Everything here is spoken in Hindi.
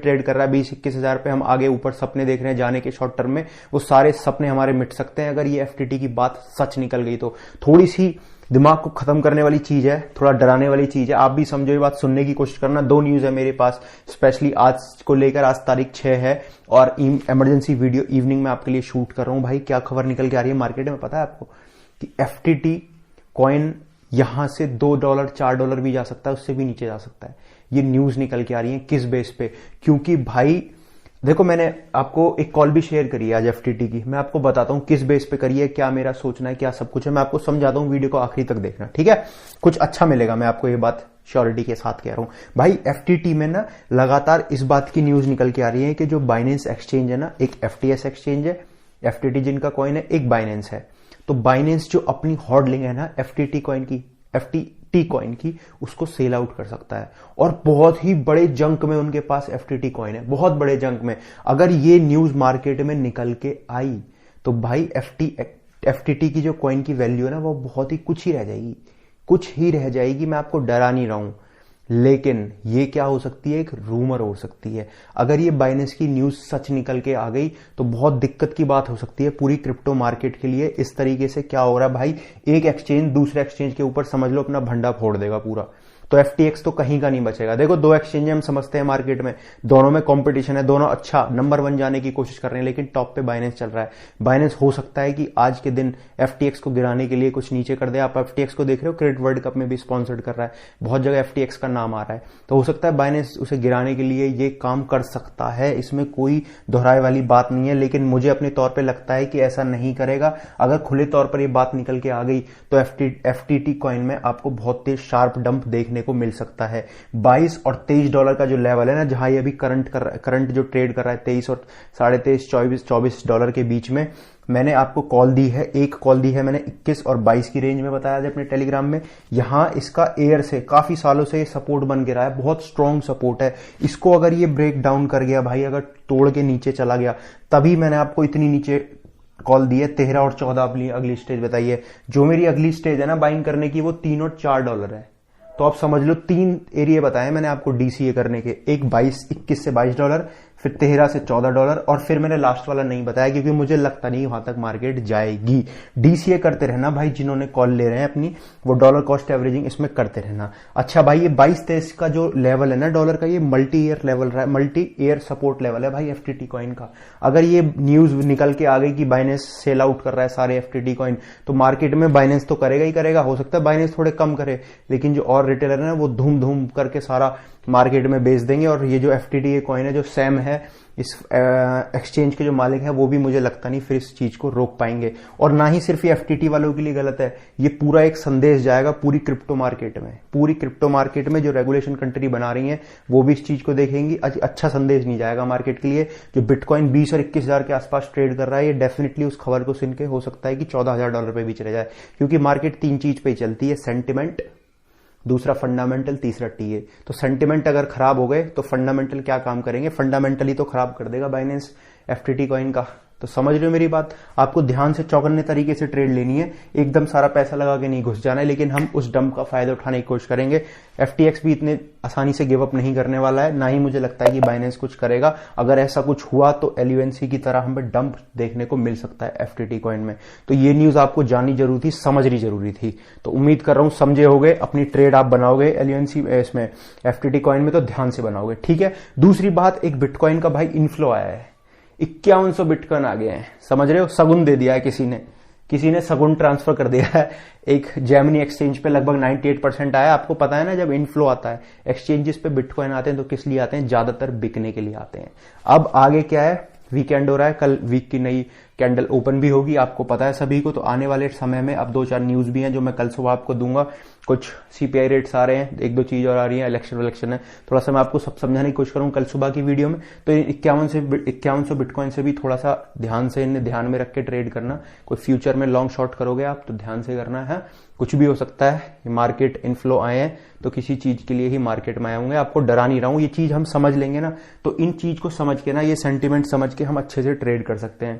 ट्रेड कर रहा है 20-21 हजार पे, हम आगे ऊपर सपने देख रहे हैं जाने के शॉर्ट टर्म में, वो सारे सपने हमारे मिट सकते हैं अगर ये एफटीटी की बात सच निकल गई तो। थोड़ी सी दिमाग को खत्म करने वाली चीज है, थोड़ा डराने वाली चीज है, आप भी समझो ये बात, सुनने की कोशिश करना। 2 न्यूज है मेरे पास स्पेशली आज को लेकर, आज तारीख 6 है और इमरजेंसी वीडियो इवनिंग में आपके लिए शूट कर रहा हूं। भाई क्या खबर निकल के आ रही है मार्केट में पता है आपको कि एफटीटी कॉइन यहां से $2 $4 भी जा सकता है, उससे भी नीचे जा सकता है। ये न्यूज निकल के आ रही है किस बेस पे, क्योंकि भाई देखो मैंने आपको एक कॉल भी शेयर करी है आज एफटीटी की, मैं आपको बताता हूं किस बेस पे करी है, क्या मेरा सोचना है, क्या सब कुछ है, मैं आपको समझाता हूं, वीडियो को आखिरी तक देखना, ठीक है? कुछ अच्छा मिलेगा, मैं आपको ये बात श्योरिटी के साथ कह रहा हूं। भाई एफटीटी में ना लगातार इस बात की न्यूज निकल के आ रही है कि जो बाइनेंस एक्सचेंज है ना, एक एफटीएस एक्सचेंज है, एफटीटी जिनका कॉइन है, एक बाइनेंस है। तो बाइनेंस जो अपनी हॉल्डिंग है ना एफटीटी कॉइन की, एफटीटी कॉइन की, उसको सेल आउट कर सकता है और बहुत ही बड़े जंक में उनके पास एफटीटी कॉइन है, बहुत बड़े जंक में। अगर ये न्यूज मार्केट में निकल के आई तो भाई एफटीटी की जो कॉइन की वैल्यू है ना वो बहुत ही कुछ ही रह जाएगी, कुछ ही रह जाएगी। मैं आपको डरा नहीं रहा हूं, लेकिन ये क्या हो सकती है, एक रूमर हो सकती है। अगर ये बाइनेंस की न्यूज सच निकल के आ गई तो बहुत दिक्कत की बात हो सकती है पूरी क्रिप्टो मार्केट के लिए। इस तरीके से क्या हो रहा है भाई, एक एक्सचेंज दूसरे एक्सचेंज के ऊपर समझ लो अपना भंडा फोड़ देगा पूरा, तो एफटीएक्स तो कहीं का नहीं बचेगा। देखो 2 एक्सचेंज हम समझते हैं मार्केट में, दोनों में कंपटीशन है, दोनों अच्छा नंबर 1 जाने की कोशिश कर रहे हैं, लेकिन टॉप पे बाइनेंस चल रहा है। बाइनेंस हो सकता है कि आज के दिन एफटीएक्स को गिराने के लिए कुछ नीचे कर दे। आप एफटीएक्स को देख रहे हो, क्रिकेट वर्ल्ड कप में भी स्पॉन्सर्ड कर रहा है, बहुत जगह एफटीएक्स का नाम आ रहा है, तो हो सकता है बाइनेंस उसे गिराने के लिए ये काम कर सकता है, इसमें कोई दोहराए वाली बात नहीं है। लेकिन मुझे अपने तौर पर लगता है कि ऐसा नहीं करेगा। अगर खुले तौर पर यह बात निकल के आ गई तो एफटीटी कॉइन में आपको बहुत तेज शार्प डंप देखने को मिल सकता है। 22 और $23 का जो लेवल है ना, जहां ये अभी करंट जो ट्रेड कर रहा है 23 और 23.5 $24 के बीच में, मैंने आपको कॉल दी है, एक कॉल दी है मैंने 21 और 22 की रेंज में बताया था अपने टेलीग्राम में। यहां इसका एयर से काफी सालों से ये सपोर्ट बन के रहा है, बहुत स्ट्रॉन्ग सपोर्ट है। इसको अगर ये ब्रेक डाउन कर गया भाई, अगर तोड़ के नीचे चला गया, तभी मैंने आपको इतनी नीचे कॉल दी है। 13 और 14 अगली स्टेज बताइए। जो मेरी अगली स्टेज है ना बाइंग करने की, वो $3 और $4 है। तो आप समझ लो 3 एरिया बताए मैंने आपको डीसीए करने के, एक 21 से $22, फिर 13 से $14, और फिर मैंने लास्ट वाला नहीं बताया क्योंकि मुझे लगता नहीं वहां तक मार्केट जाएगी। डीसीए करते रहना भाई, जिन्होंने कॉल ले रहे हैं अपनी, वो डॉलर कॉस्ट एवरेजिंग इसमें करते रहना। अच्छा भाई, ये 22-23 का जो लेवल है ना डॉलर का, ये मल्टी ईयर लेवल रहा है, मल्टी ईयर सपोर्ट लेवल है भाई एफटीटी कॉइन का। अगर ये न्यूज निकल के आ गई कि बाइनेंस सेल आउट कर रहा है सारे एफटीटी कॉइन, तो मार्केट में बाइनेंस तो करेगा ही करेगा। हो सकता है बाइनेंस थोड़े कम करे, लेकिन जो और रिटेलर है वो धूम धूम करके सारा मार्केट में बेच देंगे। और ये जो एफटीटी कॉइन है, जो सैम है इस एक्सचेंज के जो मालिक है, वो भी मुझे लगता नहीं फिर इस चीज को रोक पाएंगे। और ना ही सिर्फ ये एफटीटी वालों के लिए गलत है, ये पूरा एक संदेश जाएगा पूरी क्रिप्टो मार्केट में। पूरी क्रिप्टो मार्केट में जो रेगुलेशन कंट्री बना रही है वो भी इस चीज को देखेंगी। अच्छा संदेश नहीं जाएगा मार्केट के लिए। जो बिटकॉइन 20 और 21 हजार के आसपास ट्रेड कर रहा है, ये डेफिनेटली उस खबर को सुन के हो सकता है कि $14,000 पे भी चले जाए, क्योंकि मार्केट 3 चीज पे ही चलती है, सेंटिमेंट, दूसरा फंडामेंटल, तीसरा टीए। तो सेंटिमेंट अगर खराब हो गए तो फंडामेंटल क्या काम करेंगे, फंडामेंटली तो खराब कर देगा बाइनेंस एफटीटी कॉइन का। तो समझ रहे हो मेरी बात? आपको ध्यान से चौकन्ने तरीके से ट्रेड लेनी है, एकदम सारा पैसा लगा के नहीं घुस जाना है, लेकिन हम उस डंप का फायदा उठाने की कोशिश करेंगे। एफटीएक्स भी इतने आसानी से गिव अप नहीं करने वाला है, ना ही मुझे लगता है कि बाइनेंस कुछ करेगा। अगर ऐसा कुछ हुआ तो एलयूएनसी की तरह हमें डंप देखने को मिल सकता है एफटीटी कॉइन में। तो ये न्यूज आपको जाननी जरूरी थी, समझनी जरूरी थी। तो उम्मीद कर रहा हूं समझे होगे, अपनी ट्रेड आप बनाओगे एलयूएनसी इसमें एफटीटी कॉइन में तो ध्यान से बनाओगे, ठीक है? दूसरी बात, एक बिटकॉइन का भाई इनफ्लो आया है, 5100 बिटकॉइन आ गए हैं, समझ रहे हो? सगुन दे दिया है किसी ने सगुन ट्रांसफर कर दिया है। एक जेमिनी एक्सचेंज पे लगभग 98% आया। आपको पता है ना, जब इनफ्लो आता है एक्सचेंजेस पे बिटकॉइन आते हैं तो किस लिए आते हैं? ज्यादातर बिकने के लिए आते हैं। अब आगे क्या है, वीकेंड हो रहा है, कल वीक की नई कैंडल ओपन भी होगी, आपको पता है सभी को। तो आने वाले समय में अब 2-4 न्यूज भी हैं जो मैं कल सुबह आपको दूंगा। कुछ सीपीआई रेट्स आ रहे हैं, 1-2 चीज और आ रही है, इलेक्शन है, थोड़ा सा मैं आपको सब समझाने की कोशिश करूंगा कल सुबह की वीडियो में। तो 5100 बिटकॉइन से भी थोड़ा सा ध्यान में रख के ट्रेड करना। कोई फ्यूचर में लॉन्ग शॉर्ट करोगे आप तो ध्यान से करना है, कुछ भी हो सकता है। मार्केट इनफ्लो आए हैं तो किसी चीज के लिए ही मार्केट में आए होंगे, आपको डरा नहीं रहा हूं, ये चीज हम समझ लेंगे ना, तो इन चीज को समझ के ना, ये सेंटिमेंट समझ के हम अच्छे से ट्रेड कर सकते हैं।